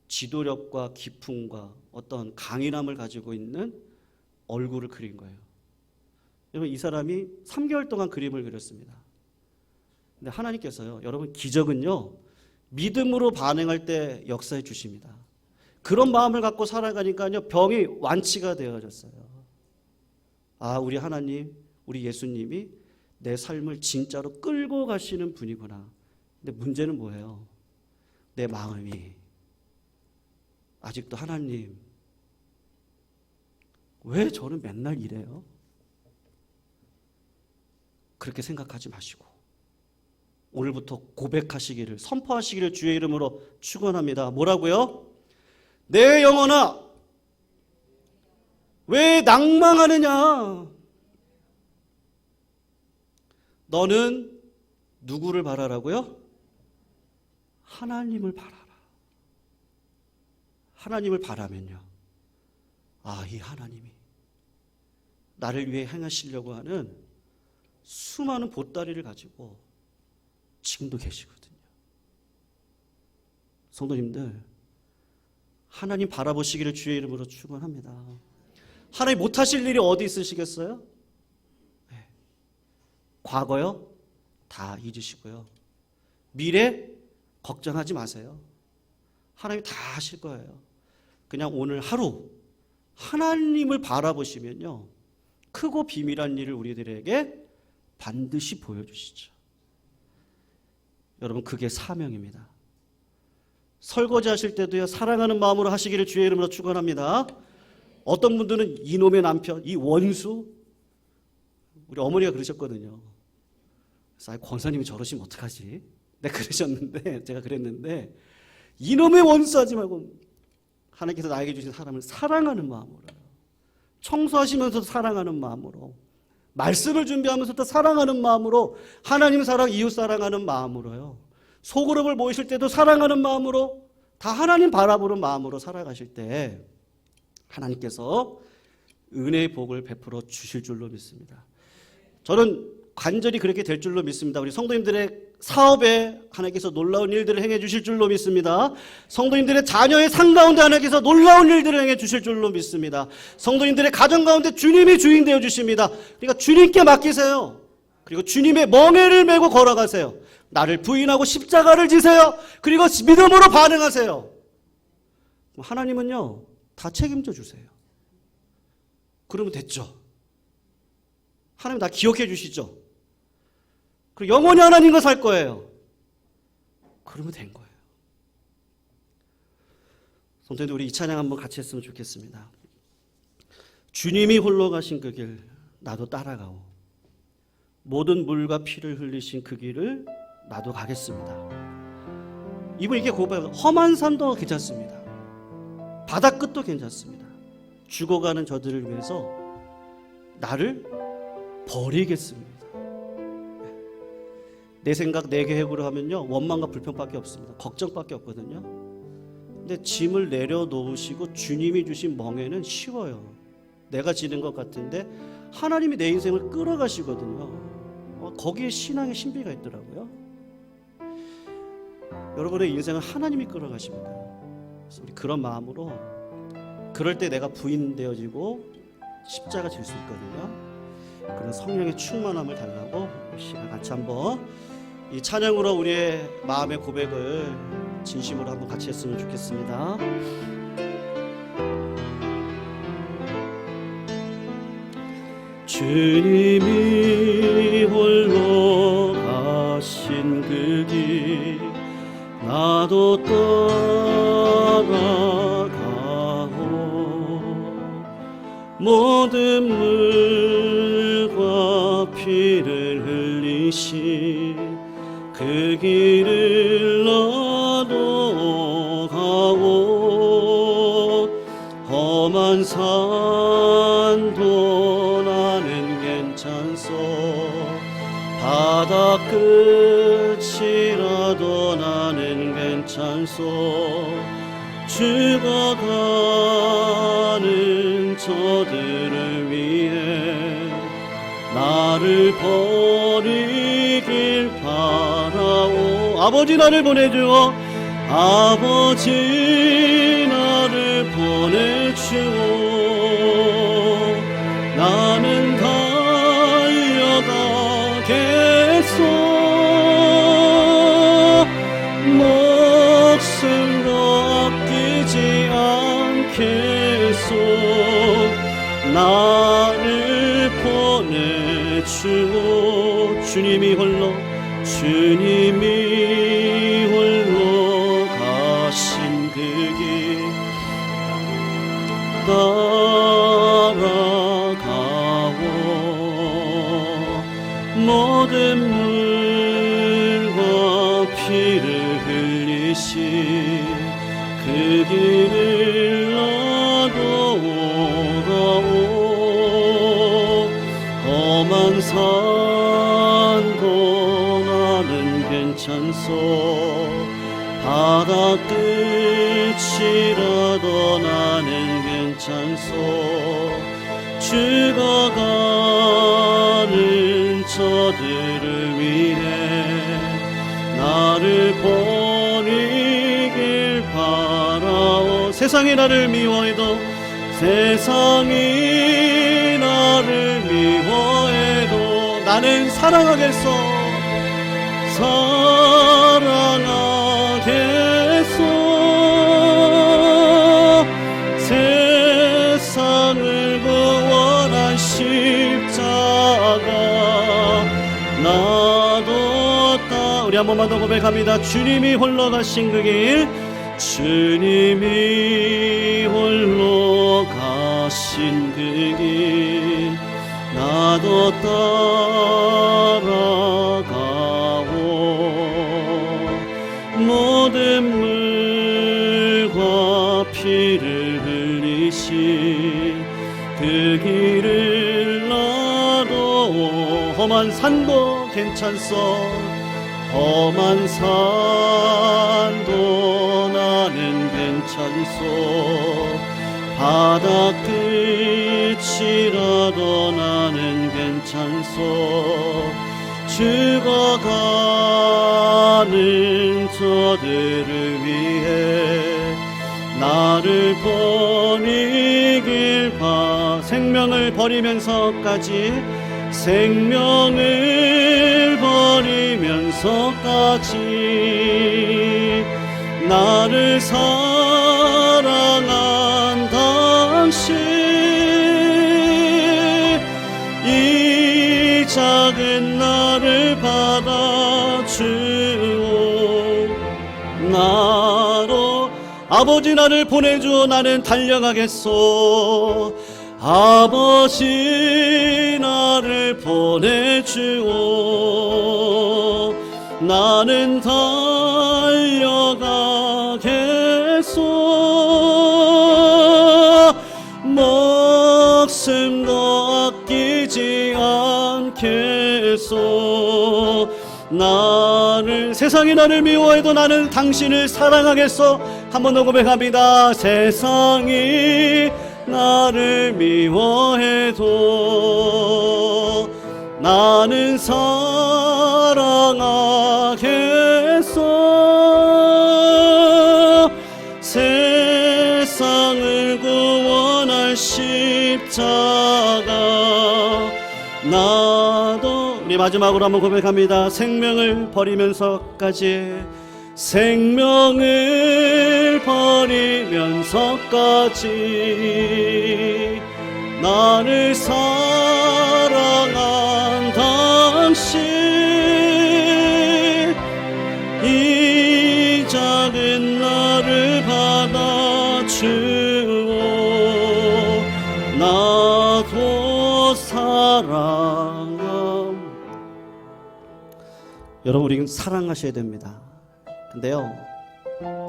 지도력과 기품과 어떤 강인함을 가지고 있는 얼굴을 그린 거예요. 여러분, 이 사람이 3개월 동안 그림을 그렸습니다. 근데 하나님께서요, 여러분, 기적은요, 믿음으로 반응할 때 역사해 주십니다. 그런 마음을 갖고 살아가니까요, 병이 완치가 되어졌어요. 우리 하나님, 우리 예수님이 내 삶을 진짜로 끌고 가시는 분이구나. 근데 문제는 뭐예요? 내 마음이 아직도 하나님, 왜 저는 맨날 이래요? 그렇게 생각하지 마시고 오늘부터 고백하시기를, 선포하시기를 주의 이름으로 축원합니다. 뭐라고요? 내 영혼아, 왜 낭망하느냐? 너는 누구를 바라라고요? 하나님을 바라라. 하나님을 바라면요, 이 하나님이 나를 위해 행하시려고 하는 수많은 보따리를 가지고 지금도 계시거든요. 성도님들, 하나님 바라보시기를 주의 이름으로 축원합니다. 하나님 못하실 일이 어디 있으시겠어요? 네. 과거요? 다 잊으시고요. 미래 걱정하지 마세요. 하나님이 다 하실 거예요. 그냥 오늘 하루 하나님을 바라보시면요, 크고 비밀한 일을 우리들에게 반드시 보여주시죠. 여러분, 그게 사명입니다. 설거지 하실 때도요, 사랑하는 마음으로 하시기를 주의 이름으로 축원합니다. 어떤 분들은 이놈의 남편, 이 원수, 우리 어머니가 그러셨거든요. 그래서 권사님이 저러시면 어떡하지? 네, 그러셨는데, 제가 그랬는데, 이놈의 원수 하지 말고 하나님께서 나에게 주신 사람을 사랑하는 마음으로, 청소하시면서도 사랑하는 마음으로, 말씀을 준비하면서도 사랑하는 마음으로, 하나님 사랑, 이웃 사랑하는 마음으로요, 소그룹을 모이실 때도 사랑하는 마음으로, 다 하나님 바라보는 마음으로 살아가실 때 하나님께서 은혜의 복을 베풀어 주실 줄로 믿습니다. 저는 간절히 그렇게 될 줄로 믿습니다. 우리 성도님들의 사업에 하나님께서 놀라운 일들을 행해 주실 줄로 믿습니다. 성도님들의 자녀의 상 가운데 하나님께서 놀라운 일들을 행해 주실 줄로 믿습니다. 성도님들의 가정 가운데 주님이 주인 되어 주십니다. 그러니까 주님께 맡기세요. 그리고 주님의 멍에를 메고 걸어가세요. 나를 부인하고 십자가를 지세요. 그리고 믿음으로 반응하세요. 하나님은요, 다 책임져 주세요. 그러면 됐죠. 하나님 나 기억해 주시죠. 그리고 영원히 하나님과 살 거예요. 그러면 된 거예요. 성도님들, 우리 이 찬양 한번 같이 했으면 좋겠습니다. 주님이 홀로 가신 그 길 나도 따라가오. 모든 물과 피를 흘리신 그 길을 나도 가겠습니다. 이분 이게 고백해요. 험한 산도 괜찮습니다. 바다 끝도 괜찮습니다. 죽어가는 저들을 위해서 나를 버리겠습니다. 내 생각, 내 계획으로 하면요, 원망과 불평밖에 없습니다. 걱정밖에 없거든요. 근데 짐을 내려놓으시고 주님이 주신 멍에는 쉬워요. 내가 지는 것 같은데 하나님이 내 인생을 끌어가시거든요. 거기에 신앙의 신비가 있더라고요. 여러분의 인생은 하나님이 끌어가십니다. 그래서 우리 그런 마음으로, 그럴 때 내가 부인되어지고 십자가 질 수 있거든요. 그런 성령의 충만함을 달라고 이 시간 같이 한번 이 찬양으로 우리의 마음의 고백을 진심으로 한번 같이 했으면 좋겠습니다. 주님이 홀로 가신 그 길 나도 따라가고 모든 물과 피를 흘리신 그 길을 나도 가고 험한 산도 나는 괜찮소 바다 끝이라도 나는 괜찮소 죽어가는 저들을 위해 나를 버리길 바라오. 아버지 나를 보내주오. 아버지 나를 보내주오. 나는 달려가겠소. 목숨도 아끼지 않겠소. 나를 보내주오. 주님이 홀로 가신 그 길 따라가오. 모든 물과 피를 흘리신 그 길을 나도 가오. 험한 산도 나는 괜찮소. 바다 끝이라도 나는 괜찮소. 죽어가는 저들을 위해 나를 버리길 바라오. 세상이 나를 미워해도 세상이 나를 미워해도 나는 사랑하겠소. 사랑하겠소. 세상을 구원한 십자가 놔뒀다. 우리 한 번만 더 고백합니다. 주님이 홀로 가신 그 길, 주님이 홀로 가신 그 길 나도 따라가오. 모든 물과 피를 흘리신 그 길을 나도 험한 산도 괜찮소. 험한 산도 나는 괜찮소. 바다 끝이라도 나는 괜찮소. 죽어가는 저들을 위해 나를 버리길 생명을 버리면서까지, 생명을 버리면서까지 나를 사랑한 당신, 이 작은 나를 받아주오. 나로 아버지 나를 보내주어 나는 달려가겠소. 아버지 나를 보내주오. 나는 달려가겠소. 목숨도 아끼지 않겠소. 세상이 나를 미워해도 나는 당신을 사랑하겠소. 한 번 더 고백합니다. 세상이 나를 미워해도 나는 사랑하겠소. 세상을 구원할 십자가 나도. 우리 마지막으로 한번 고백합니다. 생명을 버리면서까지, 생명을 버리면서까지 나를 사랑한 당신, 이 작은 나를 받아주오. 나도 사랑함. 여러분, 우리는 사랑하셔야 됩니다. 근데요,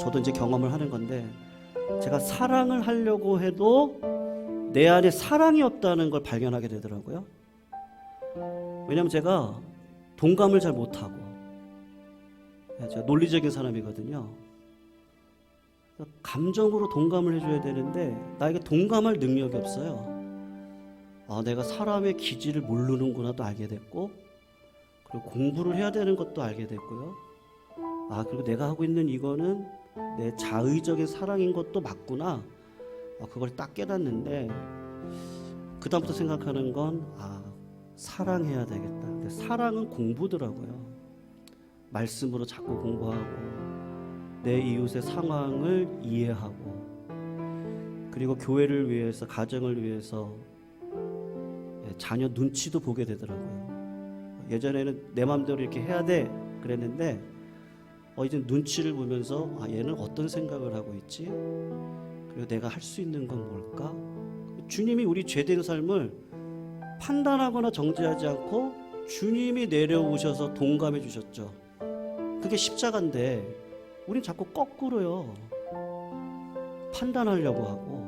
저도 이제 경험을 하는 건데, 제가 사랑을 하려고 해도 내 안에 사랑이 없다는 걸 발견하게 되더라고요. 왜냐면 제가 동감을 잘 못하고, 제가 논리적인 사람이거든요. 감정으로 동감을 해줘야 되는데 나에게 동감할 능력이 없어요. 내가 사람의 기질을 모르는구나도 알게 됐고, 그리고 공부를 해야 되는 것도 알게 됐고요. 그리고 내가 하고 있는 이거는 내 자의적인 사랑인 것도 맞구나. 그걸 딱 깨닫는데, 그 다음부터 생각하는 건 사랑해야 되겠다. 근데 사랑은 공부더라고요. 말씀으로 자꾸 공부하고, 내 이웃의 상황을 이해하고, 그리고 교회를 위해서, 가정을 위해서 자녀 눈치도 보게 되더라고요. 예전에는 내 마음대로 이렇게 해야 돼 그랬는데, 이제 눈치를 보면서 얘는 어떤 생각을 하고 있지? 그리고 내가 할 수 있는 건 뭘까? 주님이 우리 죄된 삶을 판단하거나 정죄하지 않고 주님이 내려오셔서 동감해 주셨죠. 그게 십자가인데 우린 자꾸 거꾸로요. 판단하려고 하고,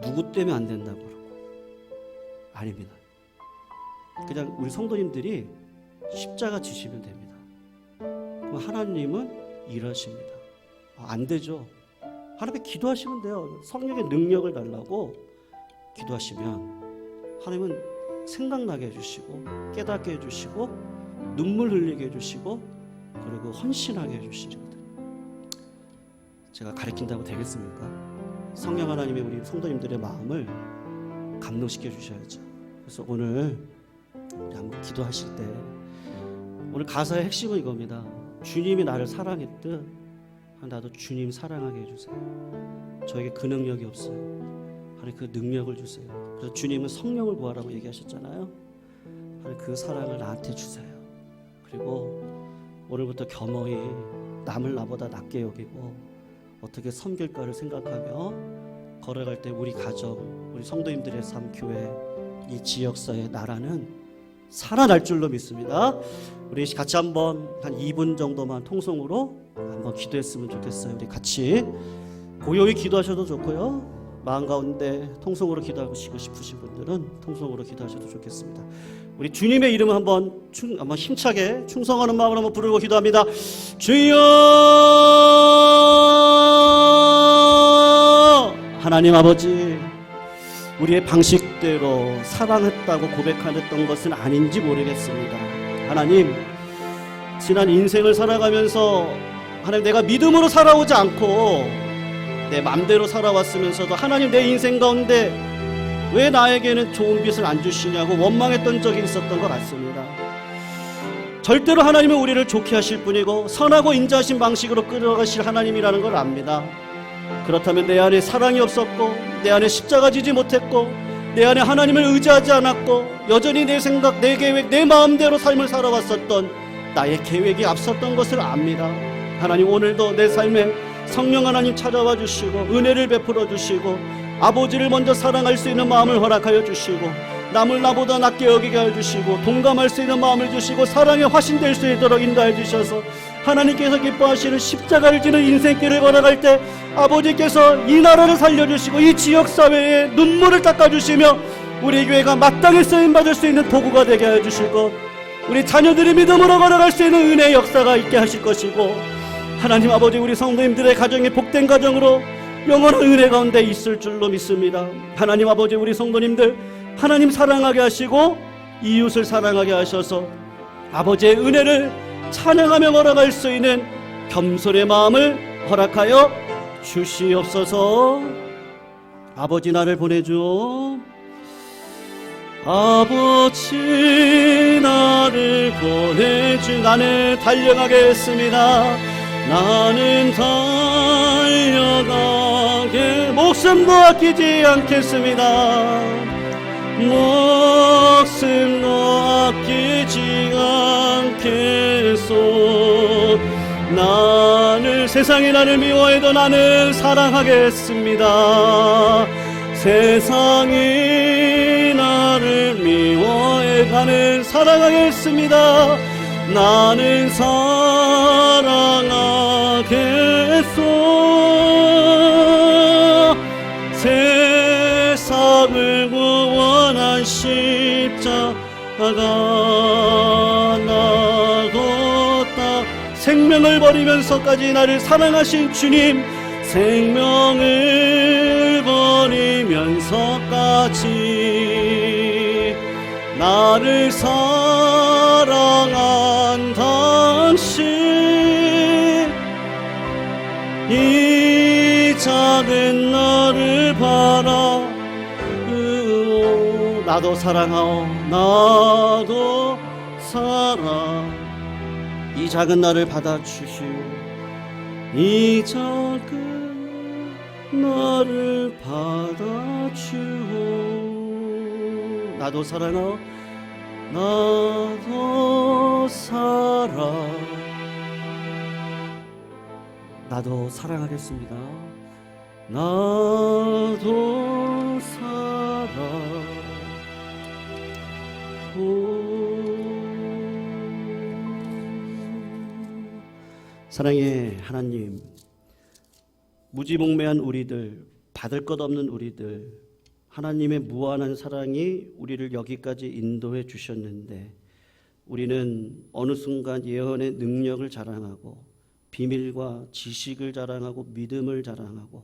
누구 때문에 안 된다고 그러고. 아닙니다. 그냥 우리 성도님들이 십자가 지시면 됩니다. 그럼 하나님은 일하십니다. 안 되죠. 하나님께 기도하시면 돼요. 성령의 능력을 달라고 기도하시면 하나님은 생각나게 해주시고, 깨닫게 해주시고, 눈물 흘리게 해주시고, 그리고 헌신하게 해주시거든요. 제가 가르친다고 되겠습니까? 성령 하나님의 우리 성도님들의 마음을 감동시켜 주셔야죠. 그래서 오늘 우리 한번 기도하실 때 오늘 가사의 핵심은 이겁니다. 주님이 나를 사랑했듯 나도 주님 사랑하게 해주세요. 저에게 그 능력이 없어요. 하나님 그 능력을 주세요. 그래서 주님은 성령을 구하라고 얘기하셨잖아요. 하나님 그 사랑을 나한테 주세요. 그리고 오늘부터 겸허히 남을 나보다 낮게 여기고 어떻게 섬길까를 생각하며 걸어갈 때 우리 가정, 우리 성도님들의 삶, 교회, 이 지역사회, 나라는 살아날 줄로 믿습니다. 우리 같이 한번 한 2분 정도만 통성으로 한번 기도했으면 좋겠어요. 우리 같이 고요히 기도하셔도 좋고요. 마음 가운데 통성으로 기도하고 싶으신 분들은 통성으로 기도하셔도 좋겠습니다. 우리 주님의 이름을 한번 힘차게 충성하는 마음으로 한번 부르고 기도합니다. 주여! 하나님 아버지, 우리의 방식대로 사랑했다고 고백하였던 것은 아닌지 모르겠습니다. 하나님, 지난 인생을 살아가면서 하나님 내가 믿음으로 살아오지 않고 내 맘대로 살아왔으면서도 하나님 내 인생 가운데 왜 나에게는 좋은 빛을 안 주시냐고 원망했던 적이 있었던 것 같습니다. 절대로 하나님은 우리를 좋게 하실 분이고 선하고 인자하신 방식으로 끌어가실 하나님이라는 걸 압니다. 그렇다면 내 안에 사랑이 없었고 내 안에 십자가 지지 못했고 내 안에 하나님을 의지하지 않았고 여전히 내 생각, 내 계획, 내 마음대로 삶을 살아왔었던 나의 계획이 앞섰던 것을 압니다. 하나님, 오늘도 내 삶에 성령 하나님 찾아와 주시고 은혜를 베풀어 주시고 아버지를 먼저 사랑할 수 있는 마음을 허락하여 주시고 남을 나보다 낮게 여기게 해주시고 동감할 수 있는 마음을 주시고 사랑의 화신 될 수 있도록 인도해 주셔서 하나님께서 기뻐하시는 십자가를 지는 인생길을 걸어갈 때 아버지께서 이 나라를 살려주시고 이 지역사회에 눈물을 닦아주시며 우리 교회가 마땅히 쓰임받을 수 있는 도구가 되게 해주실 것, 우리 자녀들이 믿음으로 걸어갈 수 있는 은혜의 역사가 있게 하실 것이고, 하나님 아버지, 우리 성도님들의 가정이 복된 가정으로 영원한 은혜 가운데 있을 줄로 믿습니다. 하나님 아버지, 우리 성도님들 하나님 사랑하게 하시고 이웃을 사랑하게 하셔서 아버지의 은혜를 찬양하며 걸어갈 수 있는 겸손의 마음을 허락하여 주시옵소서. 아버지, 나를 보내주오. 아버지, 나를 보내주. 나는 달려가겠습니다. 나는 달려가게 목숨도 아끼지 않겠습니다. 목숨도 아끼지 않겠소. 나를, 세상이 나를 미워해도 나는 사랑하겠습니다. 세상이 나를 미워해 나는 사랑하겠습니다. 나는 사랑하겠소. 세상을 구원한 십자가 나뒀다. 생명을 버리면서까지 나를 사랑하신 주님, 생명을 버리면서까지 나를 사랑한 당신, 이 작은 나를 바라으오. 나도 사랑하오. 나도 사랑. 이 작은 나를 받아주시오. 이 작은 나를 받아주오. 나도 사랑하오. 나도 나도 사랑하겠습니다. 나도 사랑의 하나님, 무지몽매한 우리들, 받을 것 없는 우리들, 하나님의 무한한 사랑이 우리를 여기까지 인도해 주셨는데 우리는 어느 순간 예언의 능력을 자랑하고 비밀과 지식을 자랑하고 믿음을 자랑하고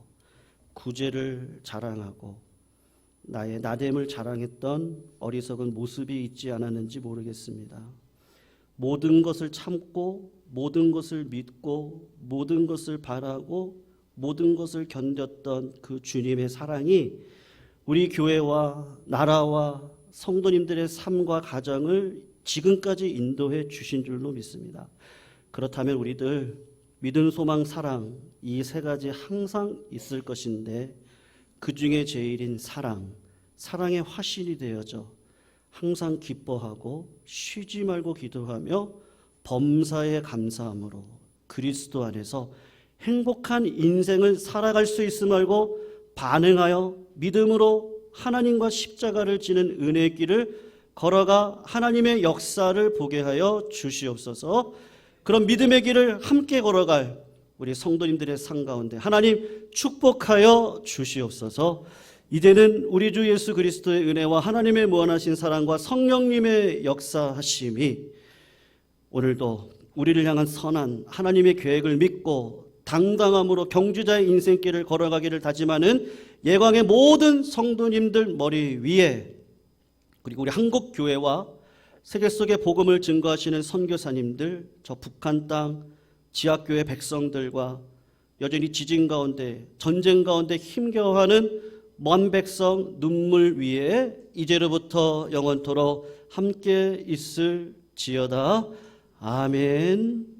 구제를 자랑하고 나의 나됨을 자랑했던 어리석은 모습이 있지 않았는지 모르겠습니다. 모든 것을 참고 모든 것을 믿고 모든 것을 바라고 모든 것을 견뎠던 그 주님의 사랑이 우리 교회와 나라와 성도님들의 삶과 가정을 지금까지 인도해 주신 줄로 믿습니다. 그렇다면 우리들 믿음, 소망, 사랑 이 세 가지 항상 있을 것인데 그 중에 제일인 사랑의 화신이 되어져 항상 기뻐하고 쉬지 말고 기도하며 범사에 감사함으로 그리스도 안에서 행복한 인생을 살아갈 수 있음 알고 반응하여 믿음으로 하나님과 십자가를 지는 은혜의 길을 걸어가 하나님의 역사를 보게 하여 주시옵소서. 그런 믿음의 길을 함께 걸어갈 우리 성도님들의 삶 가운데 하나님 축복하여 주시옵소서. 이제는 우리 주 예수 그리스도의 은혜와 하나님의 무한하신 사랑과 성령님의 역사하심이 오늘도 우리를 향한 선한 하나님의 계획을 믿고 당당함으로 경주자의 인생길을 걸어가기를 다짐하는 예광의 모든 성도님들 머리 위에, 그리고 우리 한국 교회와 세계 속의 복음을 증거하시는 선교사님들, 저 북한 땅 지하교회 백성들과 여전히 지진 가운데 전쟁 가운데 힘겨워하는 먼 백성 눈물 위에 이제로부터 영원토록 함께 있을지어다. 아멘.